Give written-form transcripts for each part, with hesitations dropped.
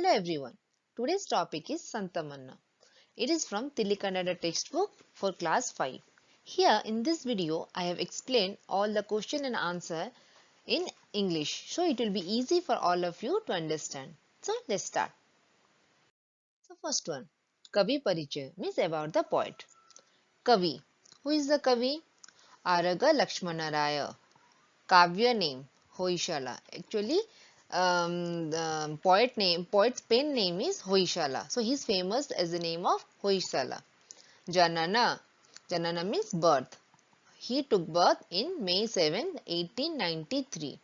Hello everyone. Today's topic is Santamanna. It is from Tilikannada textbook for class 5. Here in this video I have explained all the question and answer in English, so it will be easy for all of you to understand. So let's start. So first one, Kavi Parichaya means about the poet. Kavi. Who is the Kavi? Araga Lakshmana Raya. Kavya name Hoyshala. Actually, the poet's pen name is Hoyshala. So he is famous as the name of Hoyshala. Janana. Janana means birth. He took birth in May 7, 1893.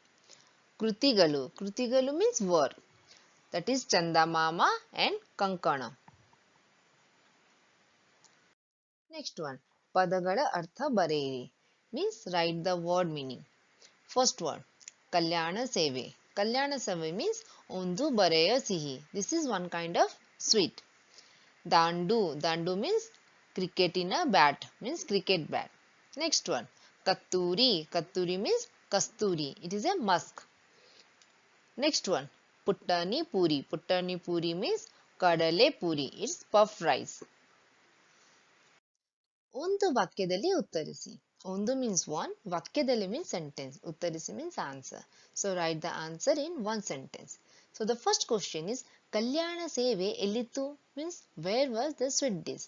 Krutigalu. Krutigalu means work. That is Chandamama and Kankana. Next one. Padagala Artha Bareiri means write the word meaning. First word, Kalyana Seve. Kalyana Seve means Ondu Bareya Sihi. This is one kind of sweet. Dandu. Dandu means cricket in a bat. Means cricket bat. Next one, Katturi. Katturi means Kasturi. It is a musk. Next one, Puttani Puri. Puttani Puri means Kadale Puri. It's puff rice. ಒಂದು ವಾಕ್ಯದಲ್ಲಿ ಉತ್ತರಿಸಿ. ಒಂದು means one, ವಾಕ್ಯದಲ್ಲಿ means sentence, ಉತ್ತರಿಸಿ means answer. So write the answer in one sentence. So the first question is ಕಲ್ಯಾಣ ಸೇವೆ ಎಲ್ಲಿತ್ತು means where was the sweet dish?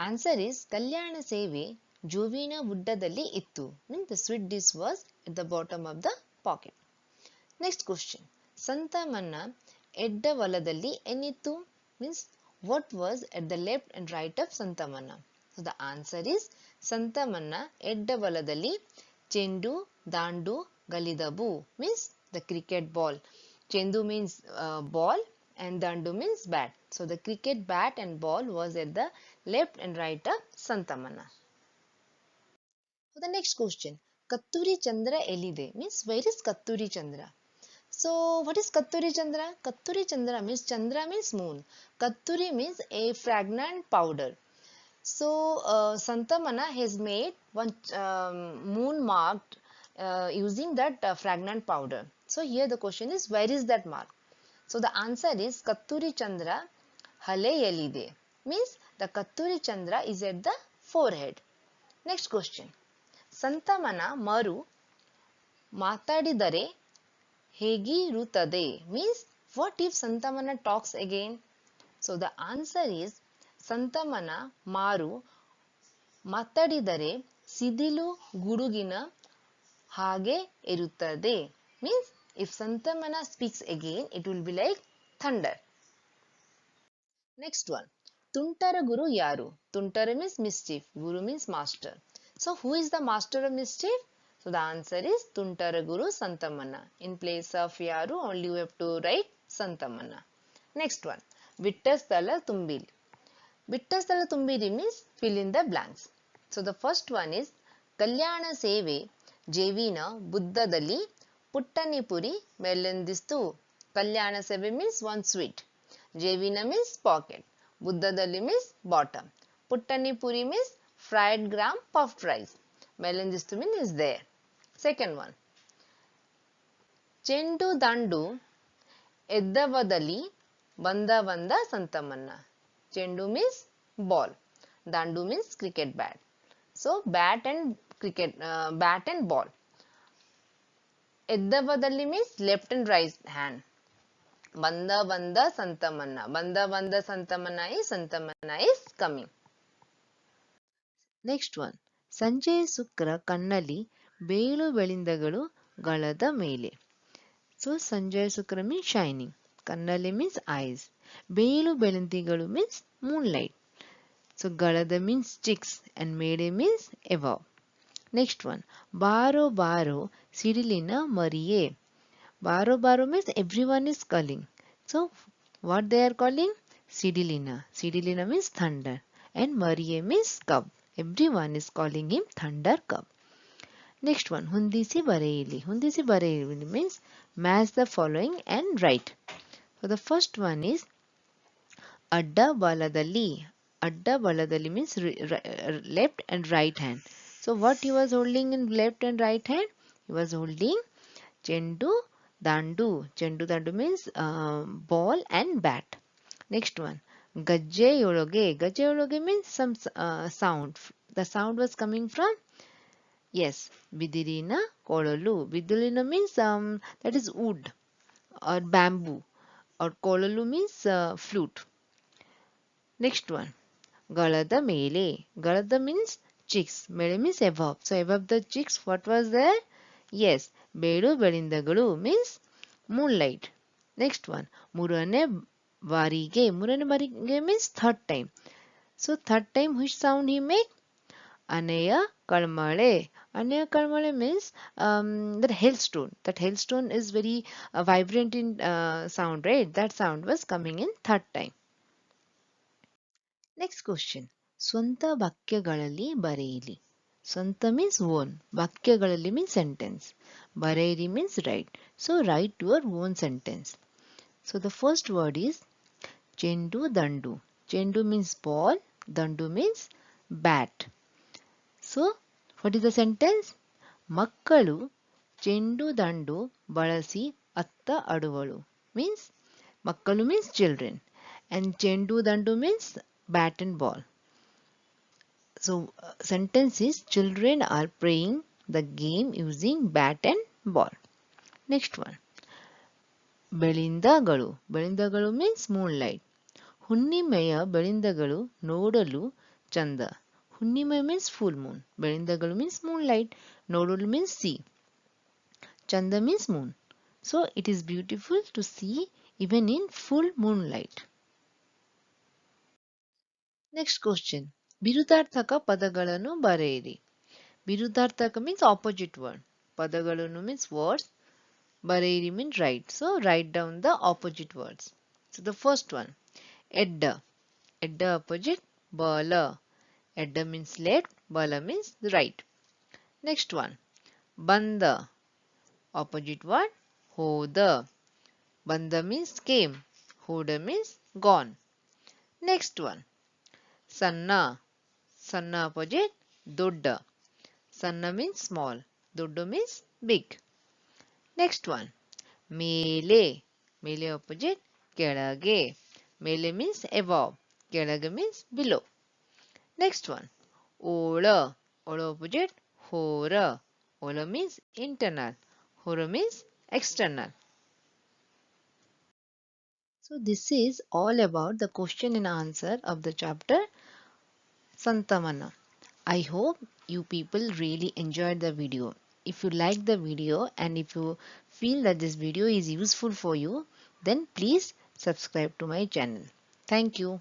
Answer is ಕಲ್ಯಾಣ ಸೇವೆ ಜೋವಿನ ಗುಡ್ಡದಲ್ಲಿ ಇತ್ತು means the sweet dish was at the bottom of the pocket. Next question. ಸಂತಮನ್ನ ಎಡ್ಡ ಹೊಲದಲ್ಲಿ ಏನಿತ್ತು means what was at the left and right of ಸಂತಮನ್ನ? So the answer is Santamanna ಎಡ್ಡಬಲದಲ್ಲಿ ಚೆಂಡು ದಾಂಡು ಗಲಿದಬು means the cricket ball. Chendu means ball and dandu means bat. So the cricket bat and ball was at the left and right of Santamanna. So the next question. Katturi Chandra elide means where is Katturi Chandra? So what is Katturi Chandra? Katturi Chandra means Chandra means moon. Katturi means a fragrant powder. So Santamana has made one moon marked using that fragrant powder. So here the question is where is that mark? So the answer is Katturi Chandra Halayalide means the Katturi Chandra is at the forehead. Next question. Santamana Maru Matadidare Hegiruttade means what if Santamana talks again? So the answer is ಸಂತಮನ ಮಾರು ಮಾತಾಡಿದರೆ ಸಿದಿಲು ಗುಡುಗಿನ ಹಾಗೆ ಇರುತ್ತದೆ means if ಸಂತಮನ speaks again it will be like thunder. Next one, ತುಂಟರ ಗುರು ಯಾರು? ತುಂಟರ means mischief, guru means master. So who is the master of mischief? So the answer is ತುಂಟರ Guru ಸಂತಮನ. In place of ಯಾರು only you have to write ಸಂತಮನ. Next one, ವಿಟ್ಟಸ್ಥಳ ತುಂಬಿಲ್. Vittasthala Tumbiri means fill in the blanks. So the first one is Kalyana Seve Jevina Buddhadali Puttanipuri Melendistu. Kalyana Seve means one sweet. Jevina means pocket. Buddhadali means bottom. Puttanipuri means fried gram puffed rice. Melendistu means is there. Second one. Chendu Dandu Eddavadali Banda Vanda Santamanna. Chendu means ball. Dandu means cricket bat. So bat and ball. Eddavadalli means left and right hand. Banda Vanda Santamanna. Banda Vanda Santamanna is coming. Next one. ಸಂಜೆ ಶುಕ್ರ ಕಣ್ಣಲ್ಲಿ ಬೇಳು ಬೆಳಿಂದಗಳು ಗಳದ ಮೇಲೆ. So ಸಂಜೆ ಶುಕ್ರ means shining. Kannali means eyes. Belu belindigalu means moonlight. So galada means chicks and mede means above. Next one. Baro baro sidilina mariye. Baro baro means everyone is calling. So what they are calling? Sidilina. Sidilina means thunder and mariye means cub. Everyone is calling him thunder cub. Next one. Hundisi bareili. Hundisi bareili means match the following and write. So the first one is Adda Baladali. Adda Baladali means left and right hand. So what he was holding in left and right hand? He was holding Chendu Dandu. Chendu dandu means ball and bat. Next one. Gajjeyologe. Gajjeyologe means some sound. The sound was coming from, yes, Bidirina Kololu. Bidulina means that is wood or bamboo, or Kololu means flute. Next one. Galada Mele. Galada means chicks. Mele means above. So above the chicks, what was there? Yes, Bedu Belindagalu means moonlight. Next one. Murane Varige. Murane Varige means third time. So third time which sound he make? Anaya Kalmale. Anaya Kalmale means that hailstone. That hailstone is very vibrant in sound, right? That sound was coming in third time. Next question. ಸ್ವಂತ ವಾಕ್ಯಗಳಲ್ಲಿ ಬರೆಯಿರಿ. ಸ್ವಂತ means own. ವಾಕ್ಯಗಳಲ್ಲಿ means sentence. ಬರೆಯಿರಿ means write. So write your own sentence. So the first word is ಚೆಂಡು ದಂಡು. ಚೆಂಡು means ball. ದಂಡು means bat. So what is the sentence? ಮಕ್ಕಳು ಚೆಂಡು ದಂಡು ಬಳಸಿ ಅತ್ತ ಆಡುವಳು. Means ಮಕ್ಕಳು means children. And ಚೆಂಡು ದಂಡು means bat and ball. So sentence is children are playing the game using bat and ball. Next one. ಬೆಳಿಂದಗಳು. ಬೆಳಿಂದಗಳು means moonlight. ಹುಣ್ಣಿಮೆಯ ಬೆಳಿಂದಗಳು ನೋಡಲು ಚಂದ. ಹುಣ್ಣಿಮೆ means full moon. ಬೆಳಿಂದಗಳು means moonlight. ನೋಡಲು means see. ಚಂದ means moon. So it is beautiful to see even in full moonlight. Next question. ವಿರುದ್ಧಾರ್ಥಕ ಪದಗಳನ್ನು ಬರೆಯಿರಿ. ವಿರುದ್ಧಾರ್ಥಕ means opposite word. ಪದಗಳನ್ನು means words. ಬರೆಯಿರಿ means write. So write down the opposite words. So the first one. ಎಡ್ಡ. ಎಡ್ಡ opposite ಬಲ. ಎಡ್ಡ means left. ಬಲ means right. Next one. ಬಂದ. Opposite word. ಹೋದ. ಬಂದ means came. ಹೋದ means gone. Next one. ಸಣ್ಣ. ಸಣ್ಣ opposite ದೊಡ್ಡ. ಸಣ್ಣ means small. ದೊಡ್ಡ means big. Next one. ಮೇಲೆ. ಮೇಲೆ opposite ಕೆಳಗೆ. ಮೇಲೆ means above. ಕೆಳಗೆ means below. Next one. ಓಳ. ಓಳ opposite ಹೊರ. ಓಳ means internal. ಹೊರ means external. So this is all about the question and answer of the chapter Santamana. I hope you people really enjoyed the video. If you like the video and if you feel that this video is useful for you, then please subscribe to my channel. Thank you.